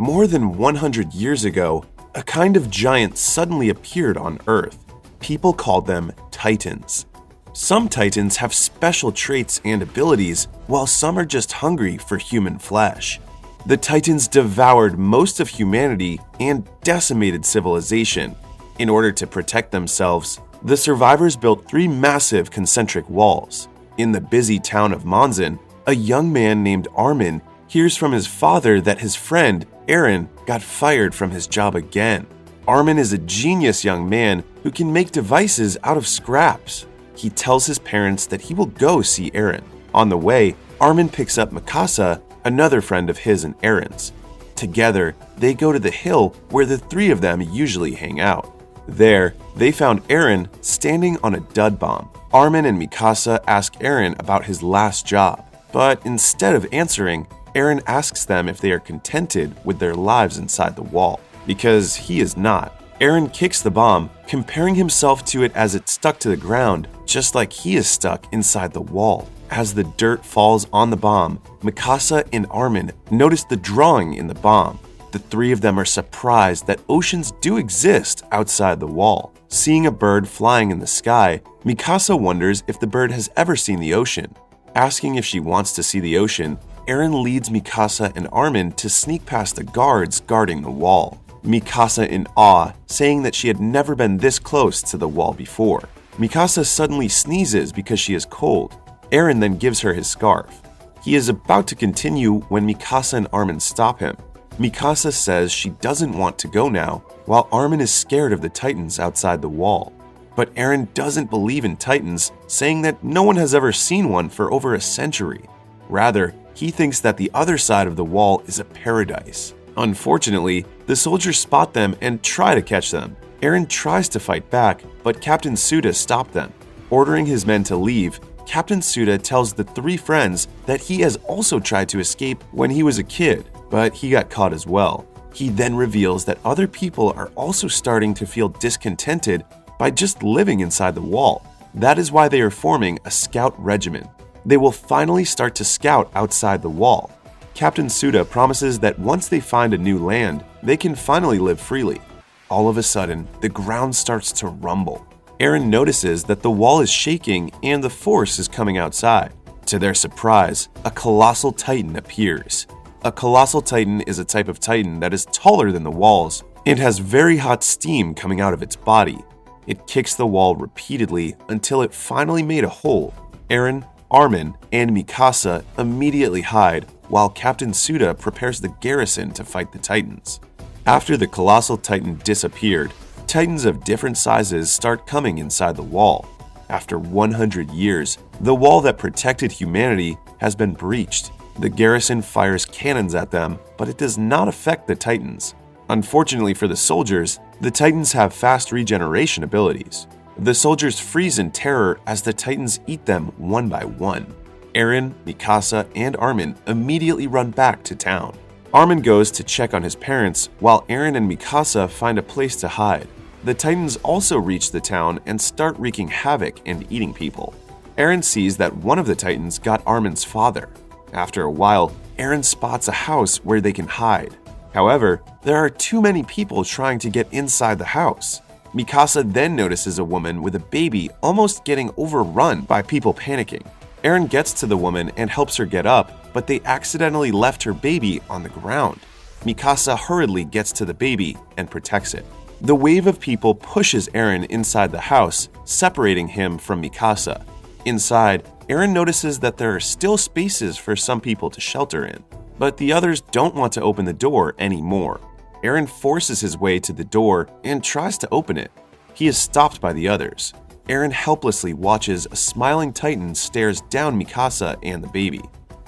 More than 100 years ago, a kind of giant suddenly appeared on Earth. People called them Titans. Some Titans have special traits and abilities, while some are just hungry for human flesh. The Titans devoured most of humanity and decimated civilization. In order to protect themselves, the survivors built 3 massive concentric walls. In the busy town of Monzon, a young man named Armin hears from his father that his friend, Aaron, got fired from his job again. Armin is a genius young man who can make devices out of scraps. He tells his parents that he will go see Aaron. On the way, Armin picks up Mikasa, another friend of his and Aaron's. Together, they go to the hill where the 3 of them usually hang out. There, they found Aaron standing on a dud bomb. Armin and Mikasa ask Aaron about his last job, but instead of answering, Aaron asks them if they are contented with their lives inside the wall, because he is not. Aaron kicks the bomb, comparing himself to it as it stuck to the ground, just like he is stuck inside the wall. As the dirt falls on the bomb, Mikasa and Armin notice the drawing in the bomb. The 3 of them are surprised that oceans do exist outside the wall. Seeing a bird flying in the sky, Mikasa wonders if the bird has ever seen the ocean. Asking if she wants to see the ocean, Aaron leads Mikasa and Armin to sneak past the guards guarding the wall. Mikasa in awe, saying that she had never been this close to the wall before. Mikasa suddenly sneezes because she is cold. Aaron then gives her his scarf. He is about to continue when Mikasa and Armin stop him. Mikasa says she doesn't want to go now, while Armin is scared of the Titans outside the wall. But Aaron doesn't believe in Titans, saying that no one has ever seen one for over a century. Rather, he thinks that the other side of the wall is a paradise. Unfortunately, the soldiers spot them and try to catch them. Aaron tries to fight back, but Captain Suda stopped them. Ordering his men to leave, Captain Suda tells the 3 friends that he has also tried to escape when he was a kid, but he got caught as well. He then reveals that other people are also starting to feel discontented by just living inside the wall. That is why they are forming a scout regiment. They will finally start to scout outside the wall. Captain Suda promises that once they find a new land, they can finally live freely. All of a sudden, the ground starts to rumble. Aaron notices that the wall is shaking and the force is coming outside. To their surprise, a colossal titan appears. A colossal titan is a type of titan that is taller than the walls and has very hot steam coming out of its body. It kicks the wall repeatedly until it finally made a hole. Aaron, Armin, and Mikasa immediately hide while Captain Suda prepares the garrison to fight the Titans. After the colossal titan disappeared, Titans of different sizes start coming inside the wall. After 100 years, the wall that protected humanity has been breached. The garrison fires cannons at them, but it does not affect the Titans. Unfortunately for the soldiers, the Titans have fast regeneration abilities. The soldiers freeze in terror as the Titans eat them one by one. Aaron, Mikasa, and Armin immediately run back to town. Armin goes to check on his parents, while Aaron and Mikasa find a place to hide. The Titans also reach the town and start wreaking havoc and eating people. Aaron sees that one of the Titans got Armin's father. After a while, Aaron spots a house where they can hide. However, there are too many people trying to get inside the house. Mikasa then notices a woman with a baby almost getting overrun by people panicking. Aaron gets to the woman and helps her get up, but they accidentally left her baby on the ground. Mikasa hurriedly gets to the baby and protects it. The wave of people pushes Aaron inside the house, separating him from Mikasa. Inside, Aaron notices that there are still spaces for some people to shelter in, but the others don't want to open the door anymore. Aaron forces his way to the door and tries to open it. He is stopped by the others. Aaron helplessly watches a smiling titan stares down Mikasa and the baby.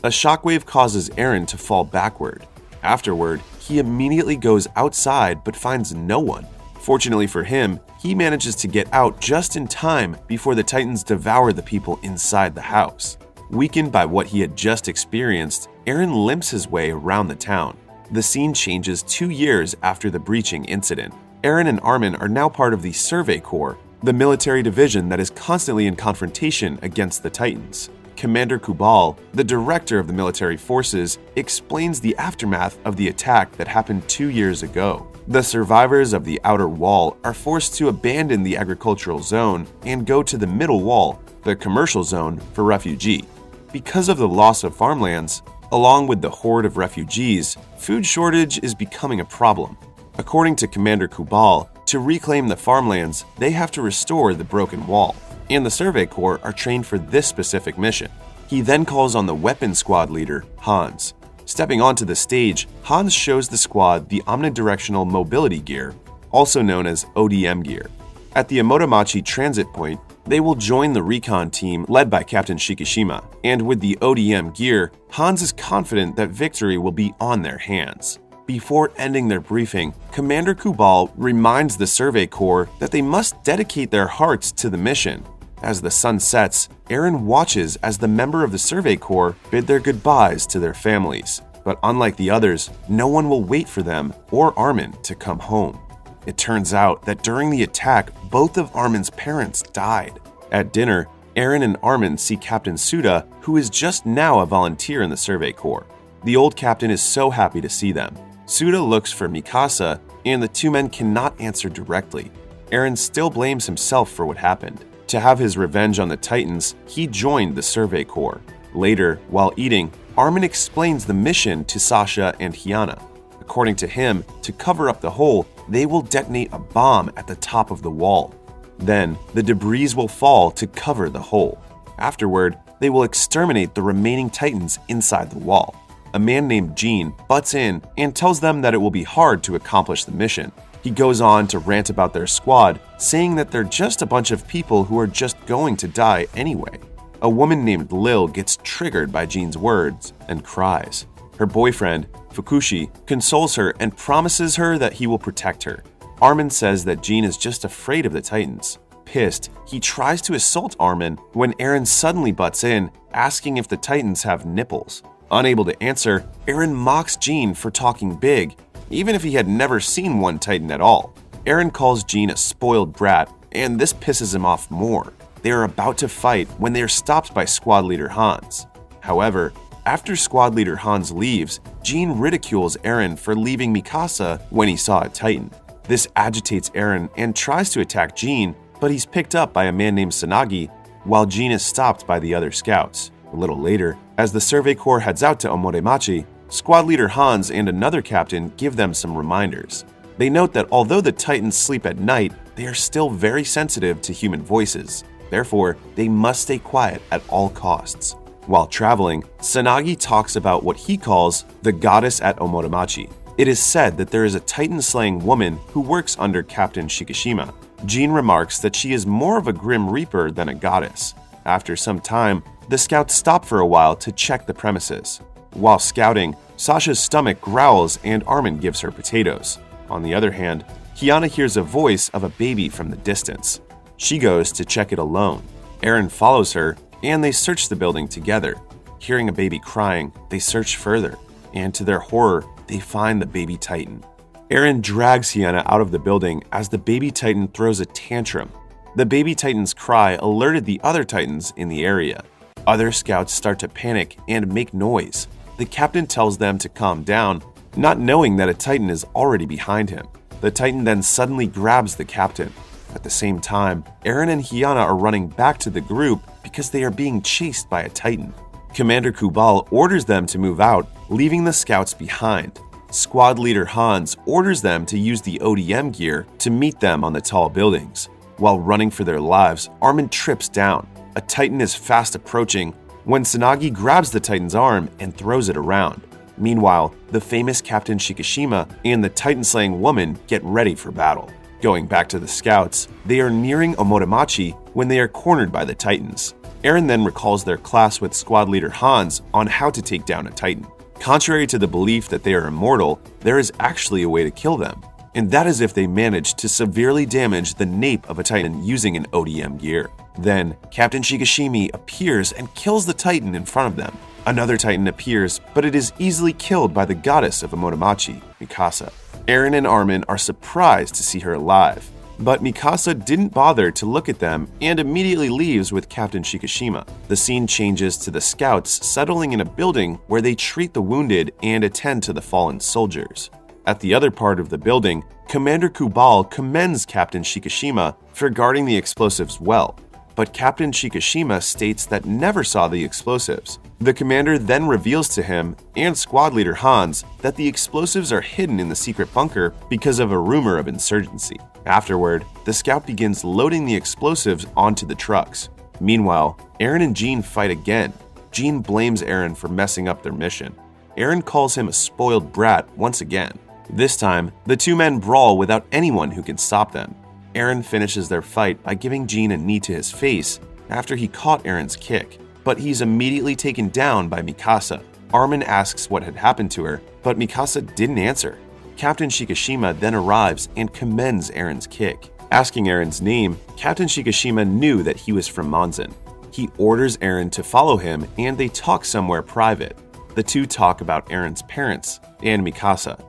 A shockwave causes Aaron to fall backward. Afterward, he immediately goes outside but finds no one. Fortunately for him, he manages to get out just in time before the Titans devour the people inside the house. Weakened by what he had just experienced, Aaron limps his way around the town. The scene changes 2 years after the breaching incident. Aaron and Armin are now part of the Survey Corps, the military division that is constantly in confrontation against the Titans. Commander Kubal, the director of the military forces, explains the aftermath of the attack that happened 2 years ago. The survivors of the outer wall are forced to abandon the agricultural zone and go to the middle wall, the commercial zone, for refugee. Because of the loss of farmlands, along with the horde of refugees, food shortage is becoming a problem. According to Commander Kubal, to reclaim the farmlands, they have to restore the broken wall, and the Survey Corps are trained for this specific mission. He then calls on the weapons squad leader, Hans. Stepping onto the stage, Hans shows the squad the omnidirectional mobility gear, also known as ODM gear. At the Omotomachi transit point, they will join the recon team led by Captain Shikishima, and with the ODM gear, Hans is confident that victory will be on their hands. Before ending their briefing, Commander Kubal reminds the Survey Corps that they must dedicate their hearts to the mission. As the sun sets, Eren watches as the member of the Survey Corps bid their goodbyes to their families. But unlike the others, no one will wait for them or Armin to come home. It turns out that during the attack, both of Armin's parents died. At dinner, Eren and Armin see Captain Suda, who is just now a volunteer in the Survey Corps. The old captain is so happy to see them. Suda looks for Mikasa, and the two men cannot answer directly. Eren still blames himself for what happened. To have his revenge on the Titans, he joined the Survey Corps. Later, while eating, Armin explains the mission to Sasha and Hyanna. According to him, to cover up the hole, they will detonate a bomb at the top of the wall. Then, the debris will fall to cover the hole. Afterward, they will exterminate the remaining Titans inside the wall. A man named Jean butts in and tells them that it will be hard to accomplish the mission. He goes on to rant about their squad, saying that they're just a bunch of people who are just going to die anyway. A woman named Lil gets triggered by Jean's words and cries. Her boyfriend, Fukushi, consoles her and promises her that he will protect her. Armin says that Jean is just afraid of the Titans. Pissed, he tries to assault Armin when Eren suddenly butts in, asking if the Titans have nipples. Unable to answer, Eren mocks Jean for talking big, even if he had never seen one Titan at all. Eren calls Jean a spoiled brat, and this pisses him off more. They are about to fight when they are stopped by squad leader Hans. However, after squad leader Hans leaves, Jean ridicules Eren for leaving Mikasa when he saw a Titan. This agitates Eren and tries to attack Jean, but he's picked up by a man named Sanagi, while Jean is stopped by the other scouts. A little later, as the Survey Corps heads out to Omotomachi, squad leader Hans and another captain give them some reminders. They note that although the Titans sleep at night, they are still very sensitive to human voices. Therefore, they must stay quiet at all costs. While traveling, Sanagi talks about what he calls the goddess at Omotomachi. It is said that there is a Titan-slaying woman who works under Captain Shikishima. Jean remarks that she is more of a Grim Reaper than a goddess. After some time, the scouts stop for a while to check the premises. While scouting, Sasha's stomach growls and Armin gives her potatoes. On the other hand, Hyanna hears a voice of a baby from the distance. She goes to check it alone. Eren follows her, and they search the building together. Hearing a baby crying, they search further, and to their horror, they find the baby Titan. Eren drags Hyanna out of the building as the baby Titan throws a tantrum. The baby Titan's cry alerted the other Titans in the area. Other scouts start to panic and make noise. The captain tells them to calm down, not knowing that a Titan is already behind him. The Titan then suddenly grabs the captain. At the same time, Eren and Hyanna are running back to the group because they are being chased by a Titan. Commander Kubal orders them to move out, leaving the scouts behind. Squad leader Hans orders them to use the ODM gear to meet them on the tall buildings. While running for their lives, Armin trips down. A Titan is fast approaching when Sanagi grabs the Titan's arm and throws it around. Meanwhile, the famous Captain Shikishima and the Titan-slaying woman get ready for battle. Going back to the scouts, they are nearing Omotomachi when they are cornered by the Titans. Eren then recalls their class with squad leader Hans on how to take down a Titan. Contrary to the belief that they are immortal, there is actually a way to kill them, and that is if they manage to severely damage the nape of a Titan using an ODM gear. Then, Captain Shikishimi appears and kills the Titan in front of them. Another Titan appears, but it is easily killed by the goddess of Omotomachi, Mikasa. Eren and Armin are surprised to see her alive. But Mikasa didn't bother to look at them and immediately leaves with Captain Shikishima. The scene changes to the scouts settling in a building where they treat the wounded and attend to the fallen soldiers. At the other part of the building, Commander Kubal commends Captain Shikishima for guarding the explosives well, but Captain Shikishima states that never saw the explosives. The commander then reveals to him and squad leader Hans that the explosives are hidden in the secret bunker because of a rumor of insurgency. Afterward, the scout begins loading the explosives onto the trucks. Meanwhile, Eren and Jean fight again. Jean blames Eren for messing up their mission. Eren calls him a spoiled brat once again. This time, the two men brawl without anyone who can stop them. Eren finishes their fight by giving Jean a knee to his face after he caught Eren's kick, but he's immediately taken down by Mikasa. Armin asks what had happened to her, but Mikasa didn't answer. Captain Shikishima then arrives and commends Eren's kick. Asking Eren's name, Captain Shikishima knew that he was from Monzen. He orders Eren to follow him and they talk somewhere private. The two talk about Eren's parents and Mikasa.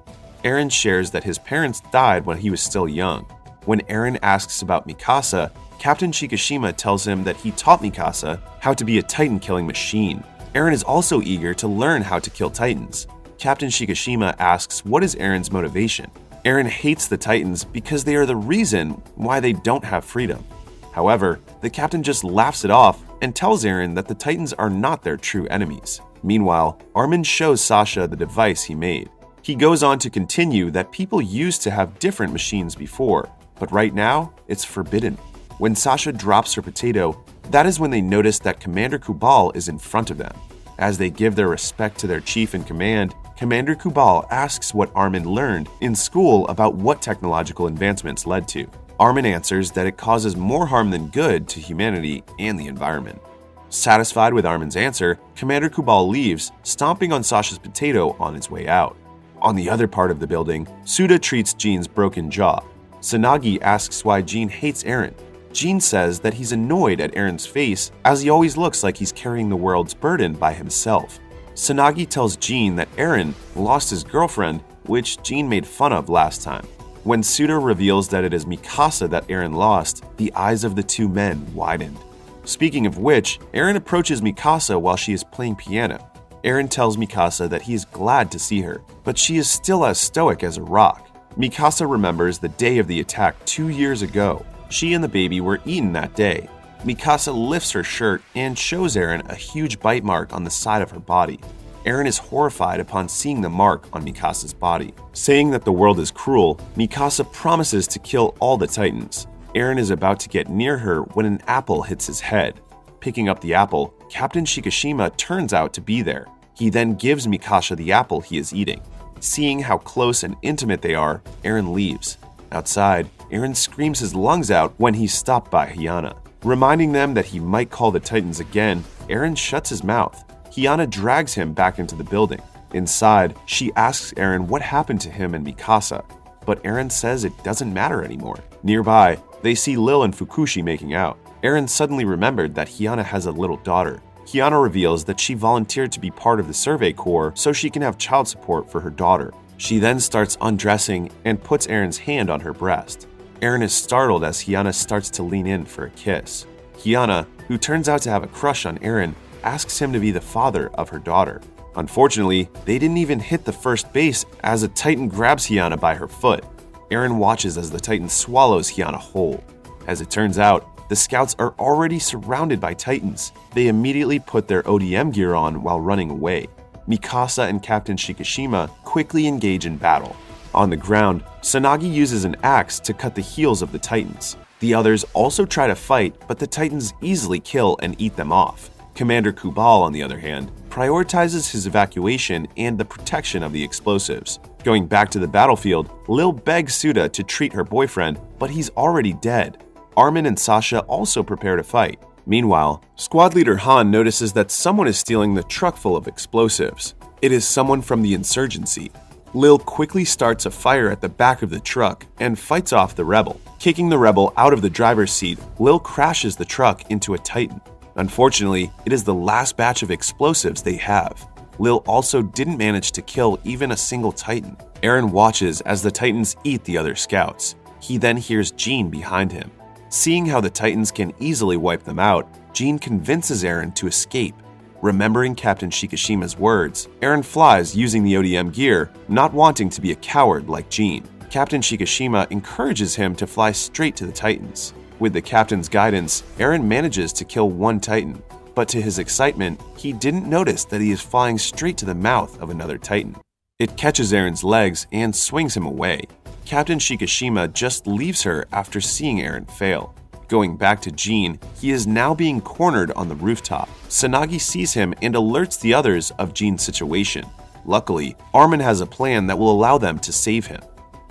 Eren shares that his parents died when he was still young. When Eren asks about Mikasa, Captain Shikishima tells him that he taught Mikasa how to be a Titan-killing machine. Eren is also eager to learn how to kill Titans. Captain Shikishima asks what is Eren's motivation. Eren hates the Titans because they are the reason why they don't have freedom. However, the captain just laughs it off and tells Eren that the Titans are not their true enemies. Meanwhile, Armin shows Sasha the device he made. He goes on to continue that people used to have different machines before, but right now, it's forbidden. When Sasha drops her potato, that is when they notice that Commander Kubal is in front of them. As they give their respect to their chief in command, Commander Kubal asks what Armin learned in school about what technological advancements led to. Armin answers that it causes more harm than good to humanity and the environment. Satisfied with Armin's answer, Commander Kubal leaves, stomping on Sasha's potato on his way out. On the other part of the building, Suda treats Jean's broken jaw. Sanagi asks why Jean hates Eren. Jean says that he's annoyed at Eren's face as he always looks like he's carrying the world's burden by himself. Sanagi tells Jean that Eren lost his girlfriend, which Jean made fun of last time. When Suda reveals that it is Mikasa that Eren lost, the eyes of the two men widened. Speaking of which, Eren approaches Mikasa while she is playing piano. Eren tells Mikasa that he is glad to see her, but she is still as stoic as a rock. Mikasa remembers the day of the attack 2 years ago. She and the baby were eaten that day. Mikasa lifts her shirt and shows Eren a huge bite mark on the side of her body. Eren is horrified upon seeing the mark on Mikasa's body. Saying that the world is cruel, Mikasa promises to kill all the Titans. Eren is about to get near her when an apple hits his head. Picking up the apple, Captain Shikishima turns out to be there. He then gives Mikasa the apple he is eating. Seeing how close and intimate they are, Eren leaves. Outside, Eren screams his lungs out when he's stopped by Hiyana. Reminding them that he might call the Titans again, Eren shuts his mouth. Hiyana drags him back into the building. Inside, she asks Eren what happened to him and Mikasa, but Eren says it doesn't matter anymore. Nearby, they see Lil and Fukushi making out. Eren suddenly remembered that Hiyana has a little daughter. Hiyana reveals that she volunteered to be part of the Survey Corps so she can have child support for her daughter. She then starts undressing and puts Eren's hand on her breast. Eren is startled as Hiyana starts to lean in for a kiss. Hiyana, who turns out to have a crush on Eren, asks him to be the father of her daughter. Unfortunately, they didn't even hit the first base as a Titan grabs Hiyana by her foot. Eren watches as the Titan swallows Hiyana whole. As it turns out, the scouts are already surrounded by Titans. They immediately put their ODM gear on while running away. Mikasa and Captain Shikishima quickly engage in battle. On the ground, Sanagi uses an axe to cut the heels of the Titans. The others also try to fight, but the Titans easily kill and eat them off. Commander Kubal, on the other hand, prioritizes his evacuation and the protection of the explosives. Going back to the battlefield, Lil begs Suda to treat her boyfriend, but he's already dead. Armin and Sasha also prepare to fight. Meanwhile, squad leader Han notices that someone is stealing the truck full of explosives. It is someone from the insurgency. Lil quickly starts a fire at the back of the truck and fights off the rebel. Kicking the rebel out of the driver's seat, Lil crashes the truck into a Titan. Unfortunately, it is the last batch of explosives they have. Lil also didn't manage to kill even a single Titan. Eren watches as the Titans eat the other scouts. He then hears Jean behind him. Seeing how the Titans can easily wipe them out, Jean convinces Eren to escape. Remembering Captain Shikishima's words, Eren flies using the ODM gear, not wanting to be a coward like Jean. Captain Shikishima encourages him to fly straight to the Titans. With the captain's guidance, Eren manages to kill one Titan, but to his excitement, he didn't notice that he is flying straight to the mouth of another Titan. It catches Eren's legs and swings him away. Captain Shikishima just leaves her after seeing Eren fail. Going back to Jean, he is now being cornered on the rooftop. Tsunagi sees him and alerts the others of Jean's situation. Luckily, Armin has a plan that will allow them to save him.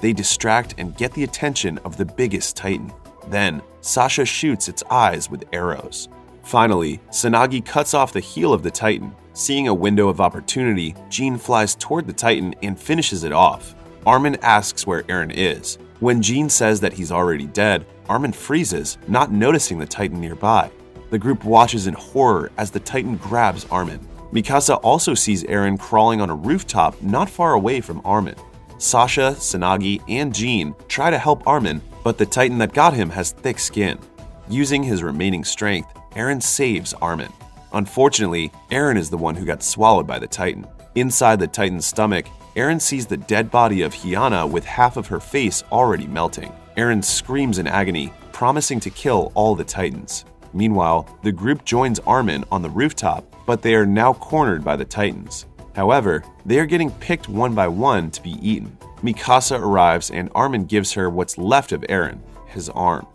They distract and get the attention of the biggest Titan. Then, Sasha shoots its eyes with arrows. Finally, Tsunagi cuts off the heel of the Titan. Seeing a window of opportunity, Jean flies toward the Titan and finishes it off. Armin asks where Eren is. When Jean says that he's already dead, Armin freezes, not noticing the Titan nearby. The group watches in horror as the Titan grabs Armin. Mikasa also sees Eren crawling on a rooftop not far away from Armin. Sasha, Tsunagi, and Jean try to help Armin, but the Titan that got him has thick skin. Using his remaining strength, Eren saves Armin. Unfortunately, Eren is the one who got swallowed by the Titan. Inside the Titan's stomach, Eren sees the dead body of Hyanna with half of her face already melting. Eren screams in agony, promising to kill all the Titans. Meanwhile, the group joins Armin on the rooftop, but they are now cornered by the Titans. However, they are getting picked one by one to be eaten. Mikasa arrives and Armin gives her what's left of Eren, his arm.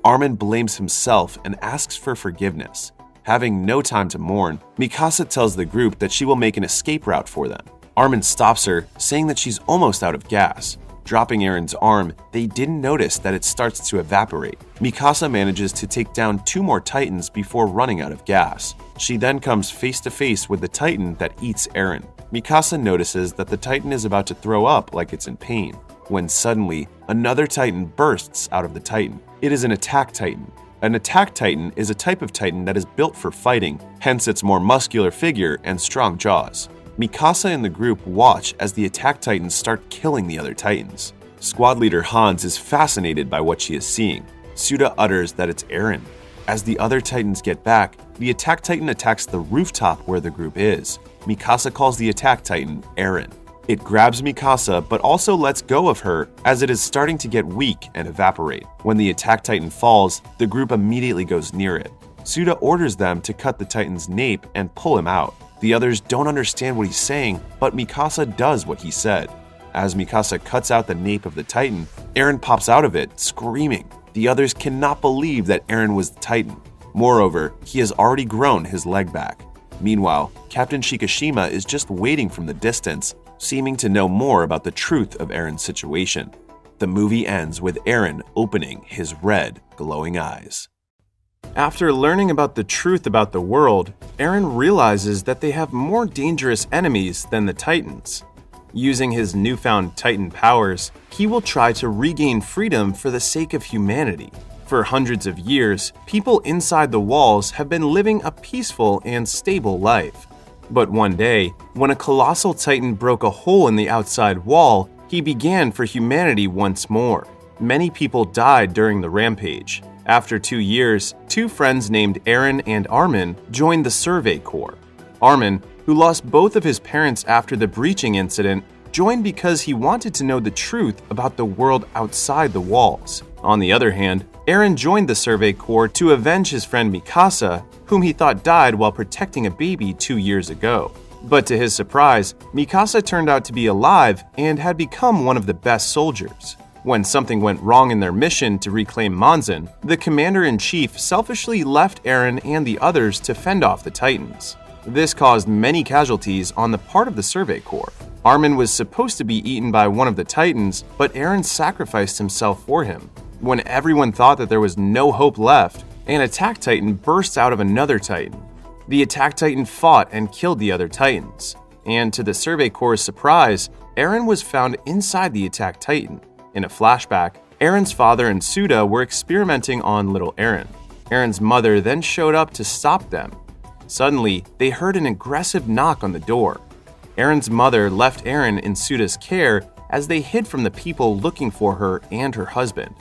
Armin blames himself and asks for forgiveness. Having no time to mourn, Mikasa tells the group that she will make an escape route for them. Armin stops her, saying that she's almost out of gas. Dropping Eren's arm, they didn't notice that it starts to evaporate. Mikasa manages to take down 2 more Titans before running out of gas. She then comes face to face with the Titan that eats Eren. Mikasa notices that the Titan is about to throw up like it's in pain, when suddenly, another Titan bursts out of the Titan. It is an attack Titan. An attack Titan is a type of Titan that is built for fighting, hence its more muscular figure and strong jaws. Mikasa and the group watch as the attack Titans start killing the other Titans. Squad leader Hans is fascinated by what she is seeing. Suda utters that it's Eren. As the other Titans get back, the attack Titan attacks the rooftop where the group is. Mikasa calls the attack Titan Eren. It grabs Mikasa but also lets go of her as it is starting to get weak and evaporate. When the attack Titan falls, the group immediately goes near it. Suda orders them to cut the Titan's nape and pull him out. The others don't understand what he's saying, but Mikasa does what he said. As Mikasa cuts out the nape of the Titan, Eren pops out of it, screaming. The others cannot believe that Eren was the Titan. Moreover, he has already grown his leg back. Meanwhile, Captain Shikishima is just waiting from the distance, seeming to know more about the truth of Eren's situation. The movie ends with Eren opening his red, glowing eyes. After learning about the truth about the world, Eren realizes that they have more dangerous enemies than the Titans. Using his newfound Titan powers, he will try to regain freedom for the sake of humanity. For hundreds of years, people inside the walls have been living a peaceful and stable life. But one day, when a colossal Titan broke a hole in the outside wall, he began for humanity once more. Many people died during the rampage. After 2 years, 2 friends named Eren and Armin joined the Survey Corps. Armin, who lost both of his parents after the breaching incident, joined because he wanted to know the truth about the world outside the walls. On the other hand, Eren joined the Survey Corps to avenge his friend Mikasa, whom he thought died while protecting a baby 2 years ago. But to his surprise, Mikasa turned out to be alive and had become one of the best soldiers. When something went wrong in their mission to reclaim Monzin, the commander-in-chief selfishly left Eren and the others to fend off the Titans. This caused many casualties on the part of the Survey Corps. Armin was supposed to be eaten by one of the Titans, but Eren sacrificed himself for him. When everyone thought that there was no hope left, an attack Titan burst out of another Titan. The attack Titan fought and killed the other Titans. And to the Survey Corps' surprise, Eren was found inside the attack Titan. In a flashback, Eren's father and Suda were experimenting on little Eren. Eren's mother then showed up to stop them. Suddenly, they heard an aggressive knock on the door. Eren's mother left Eren in Suda's care as they hid from the people looking for her and her husband.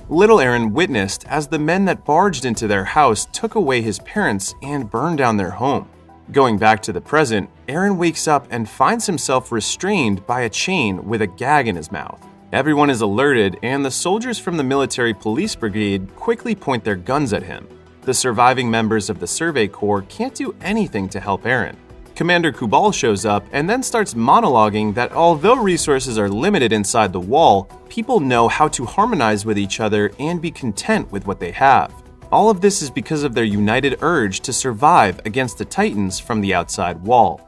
Little Eren witnessed as the men that barged into their house took away his parents and burned down their home. Going back to the present, Eren wakes up and finds himself restrained by a chain with a gag in his mouth. Everyone is alerted, and the soldiers from the military police brigade quickly point their guns at him. The surviving members of the Survey Corps can't do anything to help Eren. Commander Kubal shows up and then starts monologuing that although resources are limited inside the wall, people know how to harmonize with each other and be content with what they have. All of this is because of their united urge to survive against the Titans from the outside wall.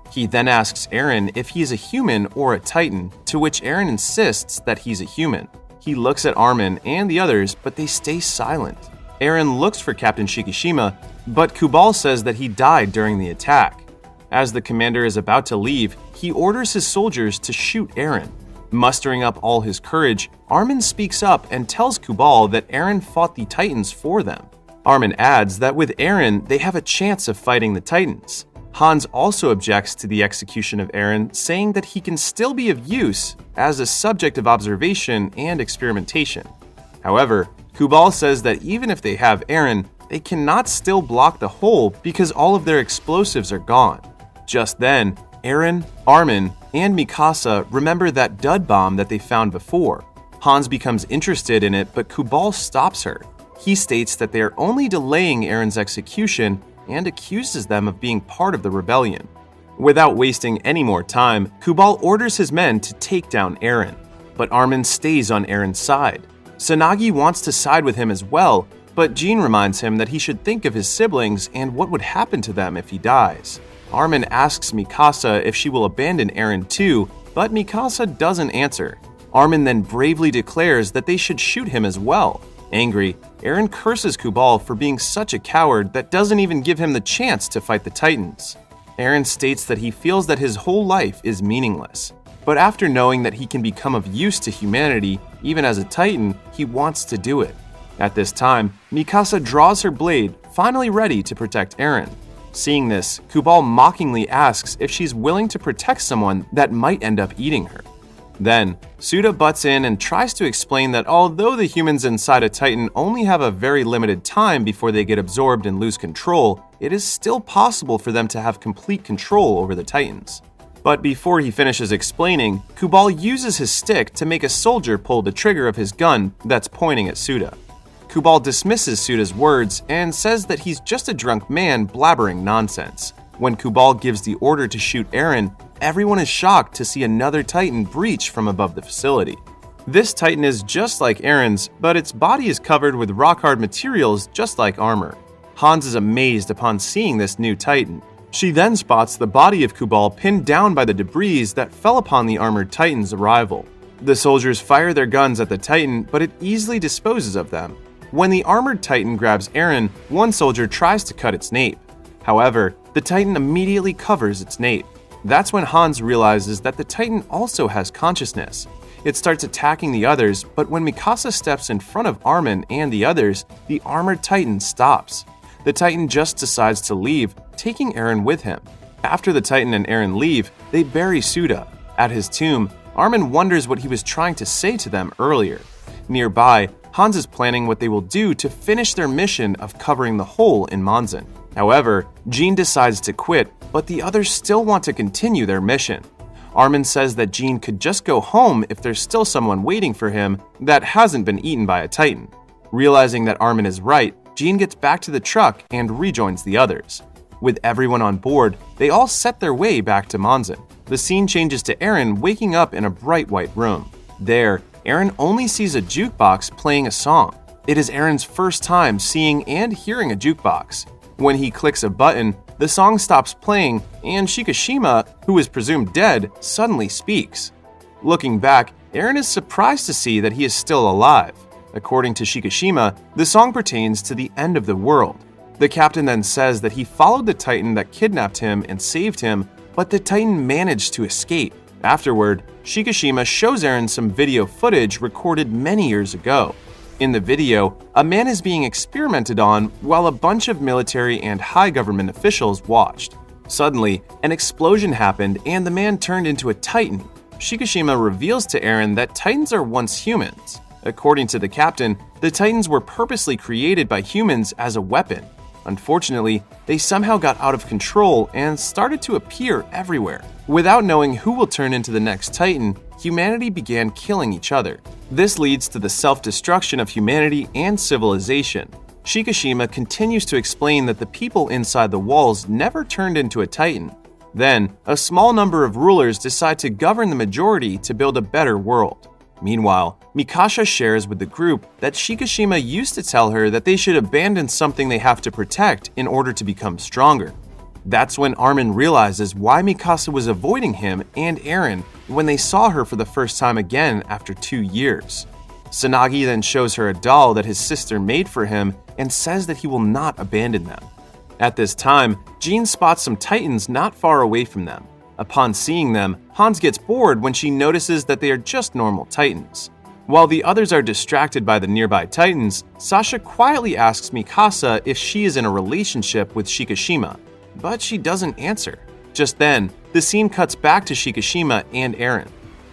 He then asks Eren if he is a human or a Titan, to which Eren insists that he's a human. He looks at Armin and the others, but they stay silent. Eren looks for Captain Shikishima, but Kubal says that he died during the attack. As the commander is about to leave, he orders his soldiers to shoot Eren. Mustering up all his courage, Armin speaks up and tells Kubal that Eren fought the Titans for them. Armin adds that with Eren, they have a chance of fighting the Titans. Hans also objects to the execution of Eren, saying that he can still be of use as a subject of observation and experimentation. However, Kubal says that even if they have Eren, they cannot still block the hole because all of their explosives are gone. Just then, Eren, Armin, and Mikasa remember that dud bomb that they found before. Hans becomes interested in it, but Kubal stops her. He states that they are only delaying Eren's execution and accuses them of being part of the rebellion. Without wasting any more time, Kubal orders his men to take down Eren, but Armin stays on Eren's side. Sanagi wants to side with him as well, but Jean reminds him that he should think of his siblings and what would happen to them if he dies. Armin asks Mikasa if she will abandon Eren too, but Mikasa doesn't answer. Armin then bravely declares that they should shoot him as well. Angry, Eren curses Kubal for being such a coward that doesn't even give him the chance to fight the Titans. Eren states that he feels that his whole life is meaningless, but after knowing that he can become of use to humanity, even as a Titan, he wants to do it. At this time, Mikasa draws her blade, finally ready to protect Eren. Seeing this, Kubal mockingly asks if she's willing to protect someone that might end up eating her. Then, Suda butts in and tries to explain that although the humans inside a Titan only have a very limited time before they get absorbed and lose control, it is still possible for them to have complete control over the Titans. But before he finishes explaining, Kubal uses his stick to make a soldier pull the trigger of his gun that's pointing at Suda. Kubal dismisses Suda's words and says that he's just a drunk man blabbering nonsense. When Kubal gives the order to shoot Eren, everyone is shocked to see another Titan breach from above the facility. This Titan is just like Eren's, but its body is covered with rock-hard materials just like armor. Hans is amazed upon seeing this new Titan. She then spots the body of Kubal pinned down by the debris that fell upon the armored Titan's arrival. The soldiers fire their guns at the Titan, but it easily disposes of them. When the armored Titan grabs Eren, one soldier tries to cut its nape. However, the Titan immediately covers its nape. That's when Hans realizes that the Titan also has consciousness. It starts attacking the others, but when Mikasa steps in front of Armin and the others, the armored Titan stops. The Titan just decides to leave, taking Eren with him. After the Titan and Eren leave, they bury Suda. At his tomb, Armin wonders what he was trying to say to them earlier. Nearby, Hans is planning what they will do to finish their mission of covering the hole in Monzen. However, Jean decides to quit, but the others still want to continue their mission. Armin says that Jean could just go home if there's still someone waiting for him that hasn't been eaten by a Titan. Realizing that Armin is right, Jean gets back to the truck and rejoins the others. With everyone on board, they all set their way back to Monzen. The scene changes to Eren waking up in a bright white room. There, Eren only sees a jukebox playing a song. It is Eren's first time seeing and hearing a jukebox. When he clicks a button, the song stops playing, and Shikishima, who is presumed dead, suddenly speaks. Looking back, Eren is surprised to see that he is still alive. According to Shikishima, the song pertains to the end of the world. The captain then says that he followed the Titan that kidnapped him and saved him, but the Titan managed to escape. Afterward, Shikishima shows Eren some video footage recorded many years ago. In the video, a man is being experimented on while a bunch of military and high government officials watched. Suddenly, an explosion happened and the man turned into a Titan. Shikishima reveals to Eren that Titans are once humans. According to the captain, the Titans were purposely created by humans as a weapon. Unfortunately, they somehow got out of control and started to appear everywhere. Without knowing who will turn into the next Titan, humanity began killing each other. This leads to the self-destruction of humanity and civilization. Shikishima continues to explain that the people inside the walls never turned into a Titan. Then, a small number of rulers decide to govern the majority to build a better world. Meanwhile, Mikasa shares with the group that Shikishima used to tell her that they should abandon something they have to protect in order to become stronger. That's when Armin realizes why Mikasa was avoiding him and Eren when they saw her for the first time again after 2 years. Tsunagi then shows her a doll that his sister made for him and says that he will not abandon them. At this time, Jean spots some Titans not far away from them. Upon seeing them, Hans gets bored when she notices that they are just normal Titans. While the others are distracted by the nearby Titans, Sasha quietly asks Mikasa if she is in a relationship with Shikishima, but she doesn't answer. Just then, the scene cuts back to Shikishima and Eren.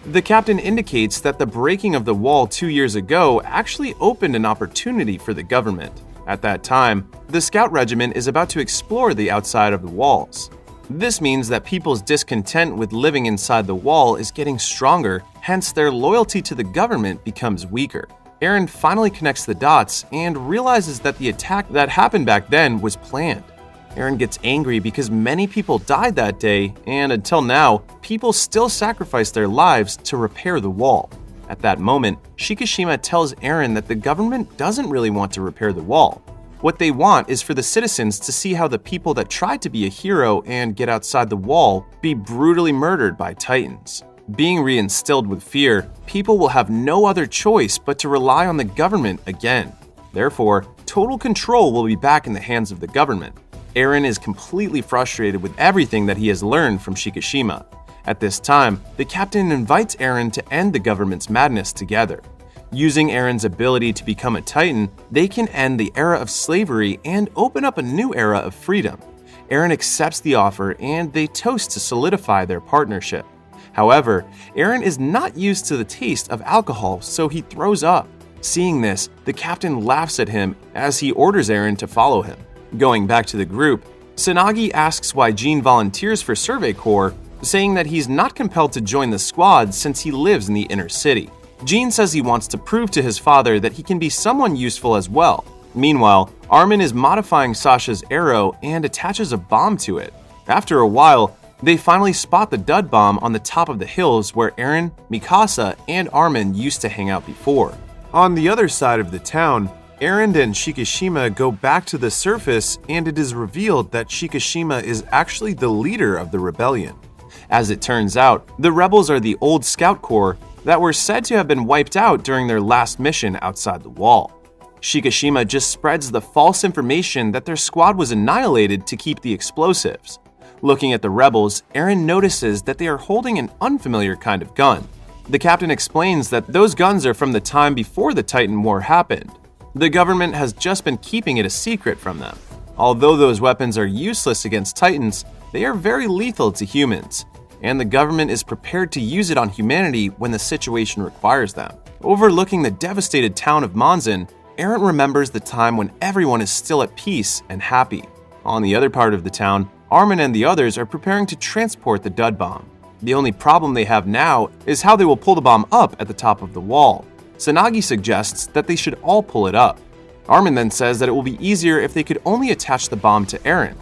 The captain indicates that the breaking of the wall 2 years ago actually opened an opportunity for the government. At that time, the scout regiment is about to explore the outside of the walls. This means that people's discontent with living inside the wall is getting stronger, hence their loyalty to the government becomes weaker. Eren finally connects the dots and realizes that the attack that happened back then was planned. Eren gets angry because many people died that day, and until now, people still sacrifice their lives to repair the wall. At that moment, Shikishima tells Eren that the government doesn't really want to repair the wall. What they want is for the citizens to see how the people that tried to be a hero and get outside the wall be brutally murdered by Titans. Being reinstilled with fear, people will have no other choice but to rely on the government again. Therefore, total control will be back in the hands of the government. Eren is completely frustrated with everything that he has learned from Shikishima. At this time, the captain invites Eren to end the government's madness together. Using Eren's ability to become a Titan, they can end the era of slavery and open up a new era of freedom. Eren accepts the offer and they toast to solidify their partnership. However, Eren is not used to the taste of alcohol, so he throws up. Seeing this, the captain laughs at him as he orders Eren to follow him. Going back to the group, Tsunagi asks why Jean volunteers for Survey Corps, saying that he's not compelled to join the squad since he lives in the inner city. Jean says he wants to prove to his father that he can be someone useful as well. Meanwhile, Armin is modifying Sasha's arrow and attaches a bomb to it. After a while, they finally spot the dud bomb on the top of the hills where Eren, Mikasa, and Armin used to hang out before. On the other side of the town, Eren and Shikishima go back to the surface and it is revealed that Shikishima is actually the leader of the rebellion. As it turns out, the rebels are the old Scout Corps that were said to have been wiped out during their last mission outside the wall. Shikishima just spreads the false information that their squad was annihilated to keep the explosives. Looking at the rebels, Eren notices that they are holding an unfamiliar kind of gun. The captain explains that those guns are from the time before the Titan War happened. The government has just been keeping it a secret from them. Although those weapons are useless against Titans, they are very lethal to humans, and the government is prepared to use it on humanity when the situation requires them. Overlooking the devastated town of Monzin, Eren remembers the time when everyone is still at peace and happy. On the other part of the town, Armin and the others are preparing to transport the dud bomb. The only problem they have now is how they will pull the bomb up at the top of the wall. Tsunagi suggests that they should all pull it up. Armin then says that it will be easier if they could only attach the bomb to Eren.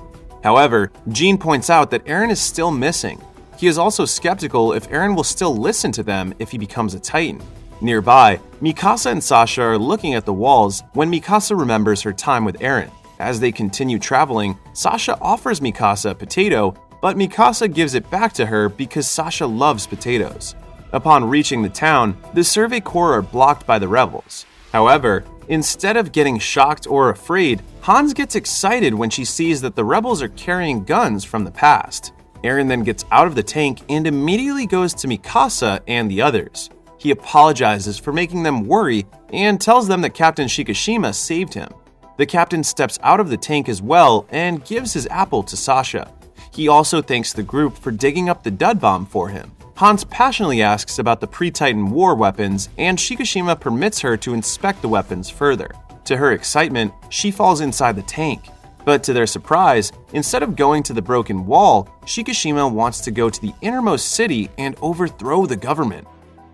However, Jean points out that Eren is still missing. He is also skeptical if Eren will still listen to them if he becomes a Titan. Nearby, Mikasa and Sasha are looking at the walls when Mikasa remembers her time with Eren. As they continue traveling, Sasha offers Mikasa a potato, but Mikasa gives it back to her because Sasha loves potatoes. Upon reaching the town, the Survey Corps are blocked by the rebels. However, instead of getting shocked or afraid, Hans gets excited when she sees that the rebels are carrying guns from the past. Eren then gets out of the tank and immediately goes to Mikasa and the others. He apologizes for making them worry and tells them that Captain Shikishima saved him. The captain steps out of the tank as well and gives his apple to Sasha. He also thanks the group for digging up the dud bomb for him. Hans passionately asks about the pre-Titan war weapons, and Shikishima permits her to inspect the weapons further. To her excitement, she falls inside the tank. But to their surprise, instead of going to the broken wall, Shikishima wants to go to the innermost city and overthrow the government.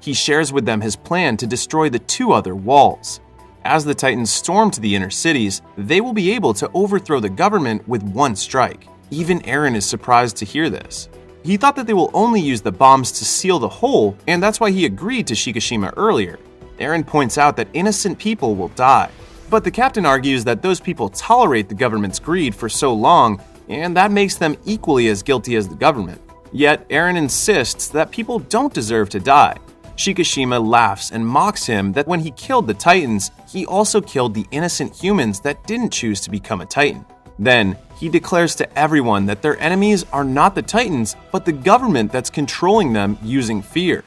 He shares with them his plan to destroy the 2 other walls. As the Titans storm to the inner cities, they will be able to overthrow the government with 1 strike. Even Eren is surprised to hear this. He thought that they will only use the bombs to seal the hole, and that's why he agreed to Shikishima earlier. Eren points out that innocent people will die. But the captain argues that those people tolerate the government's greed for so long, and that makes them equally as guilty as the government. Yet Eren insists that people don't deserve to die. Shikishima laughs and mocks him that when he killed the Titans, he also killed the innocent humans that didn't choose to become a Titan. Then, he declares to everyone that their enemies are not the Titans, but the government that's controlling them using fear.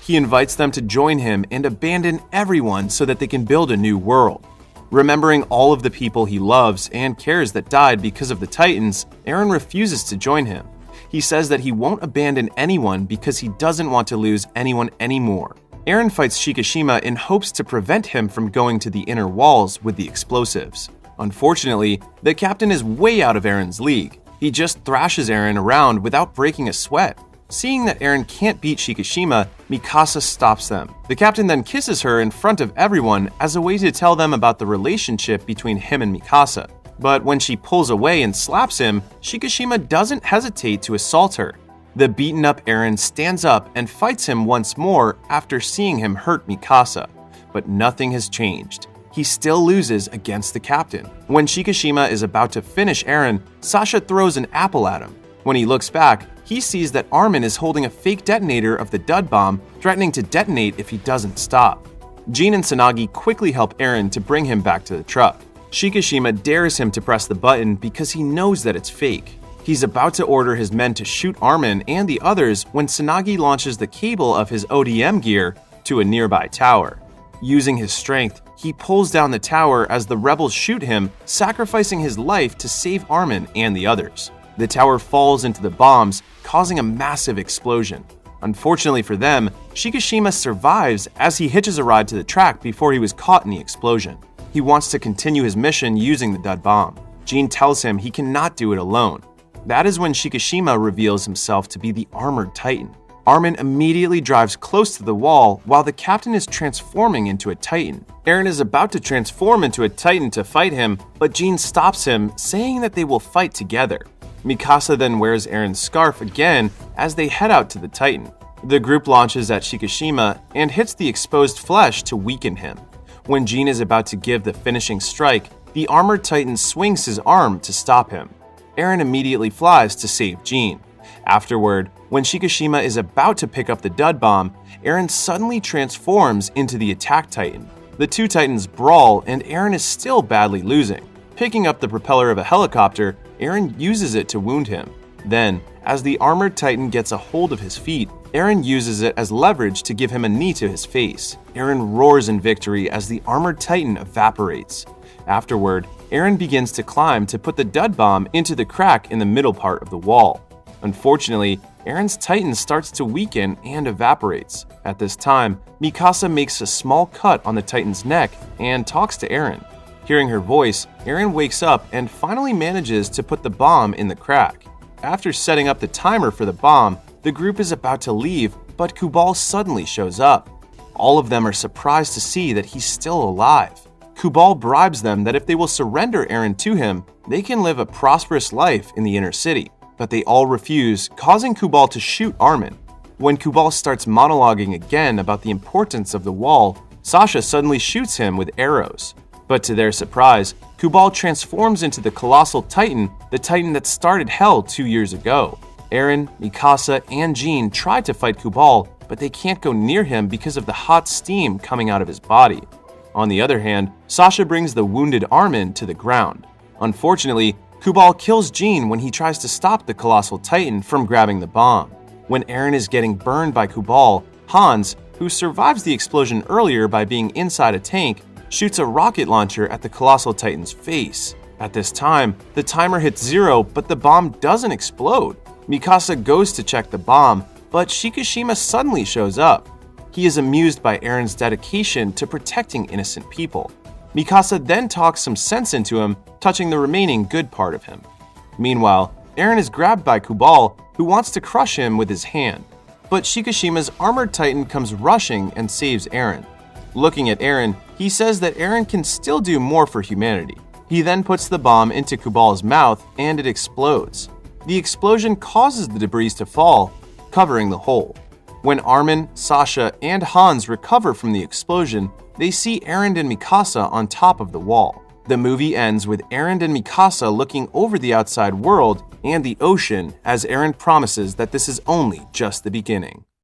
He invites them to join him and abandon everyone so that they can build a new world. Remembering all of the people he loves and cares that died because of the Titans, Eren refuses to join him. He says that he won't abandon anyone because he doesn't want to lose anyone anymore. Eren fights Shikishima in hopes to prevent him from going to the inner walls with the explosives. Unfortunately, the captain is way out of Eren's league. He just thrashes Eren around without breaking a sweat. Seeing that Eren can't beat Shikishima, Mikasa stops them. The captain then kisses her in front of everyone as a way to tell them about the relationship between him and Mikasa. But when she pulls away and slaps him, Shikishima doesn't hesitate to assault her. The beaten-up Eren stands up and fights him once more after seeing him hurt Mikasa. But nothing has changed. He still loses against the captain. When Shikishima is about to finish Eren, Sasha throws an apple at him. When he looks back, he sees that Armin is holding a fake detonator of the dud bomb, threatening to detonate if he doesn't stop. Jean and Sanagi quickly help Eren to bring him back to the truck. Shikishima dares him to press the button because he knows that it's fake. He's about to order his men to shoot Armin and the others when Sanagi launches the cable of his ODM gear to a nearby tower. Using his strength, he pulls down the tower as the rebels shoot him, sacrificing his life to save Armin and the others. The tower falls into the bombs, causing a massive explosion. Unfortunately for them, Shikishima survives as he hitches a ride to the track before he was caught in the explosion. He wants to continue his mission using the dud bomb. Jean tells him he cannot do it alone. That is when Shikishima reveals himself to be the armored Titan. Armin immediately drives close to the wall while the captain is transforming into a Titan. Eren is about to transform into a Titan to fight him, but Jean stops him, saying that they will fight together. Mikasa then wears Eren's scarf again as they head out to the Titan. The group launches at Shikishima and hits the exposed flesh to weaken him. When Jean is about to give the finishing strike, the armored Titan swings his arm to stop him. Eren immediately flies to save Jean. Afterward, when Shikishima is about to pick up the dud bomb, Eren suddenly transforms into the attack Titan. The 2 Titans brawl and Eren is still badly losing. Picking up the propeller of a helicopter, Eren uses it to wound him. Then, as the armored Titan gets a hold of his feet, Eren uses it as leverage to give him a knee to his face. Eren roars in victory as the armored Titan evaporates. Afterward, Eren begins to climb to put the dud bomb into the crack in the middle part of the wall. Unfortunately, Eren's Titan starts to weaken and evaporates. At this time, Mikasa makes a small cut on the Titan's neck and talks to Eren. Hearing her voice, Eren wakes up and finally manages to put the bomb in the crack. After setting up the timer for the bomb, the group is about to leave, but Kubal suddenly shows up. All of them are surprised to see that he's still alive. Kubal bribes them that if they will surrender Eren to him, they can live a prosperous life in the inner city. But they all refuse, causing Kubal to shoot Armin. When Kubal starts monologuing again about the importance of the wall, Sasha suddenly shoots him with arrows. But to their surprise, Kubal transforms into the colossal Titan, the Titan that started Hell 2 years ago. Eren, Mikasa, and Jean try to fight Kubal, but they can't go near him because of the hot steam coming out of his body. On the other hand, Sasha brings the wounded Armin to the ground. Unfortunately, Kubal kills Jean when he tries to stop the colossal Titan from grabbing the bomb. When Eren is getting burned by Kubal, Hans, who survives the explosion earlier by being inside a tank, shoots a rocket launcher at the colossal Titan's face. At this time, the timer hits 0, but the bomb doesn't explode. Mikasa goes to check the bomb, But Shikishima suddenly shows up. He is amused by Eren's dedication to protecting innocent people. Mikasa then talks some sense into him, touching the remaining good part of him. Meanwhile, Eren is grabbed by Kubal, who wants to crush him with his hand. But Shikishima's armored titan comes rushing and saves Eren. Looking at Eren, he says that Eren can still do more for humanity. He then puts the bomb into Kubal's mouth and it explodes. The explosion causes the debris to fall, covering the hole. When Armin, Sasha, and Hans recover from the explosion, they see Eren and Mikasa on top of the wall. The movie ends with Eren and Mikasa looking over the outside world and the ocean as Eren promises that this is only just the beginning.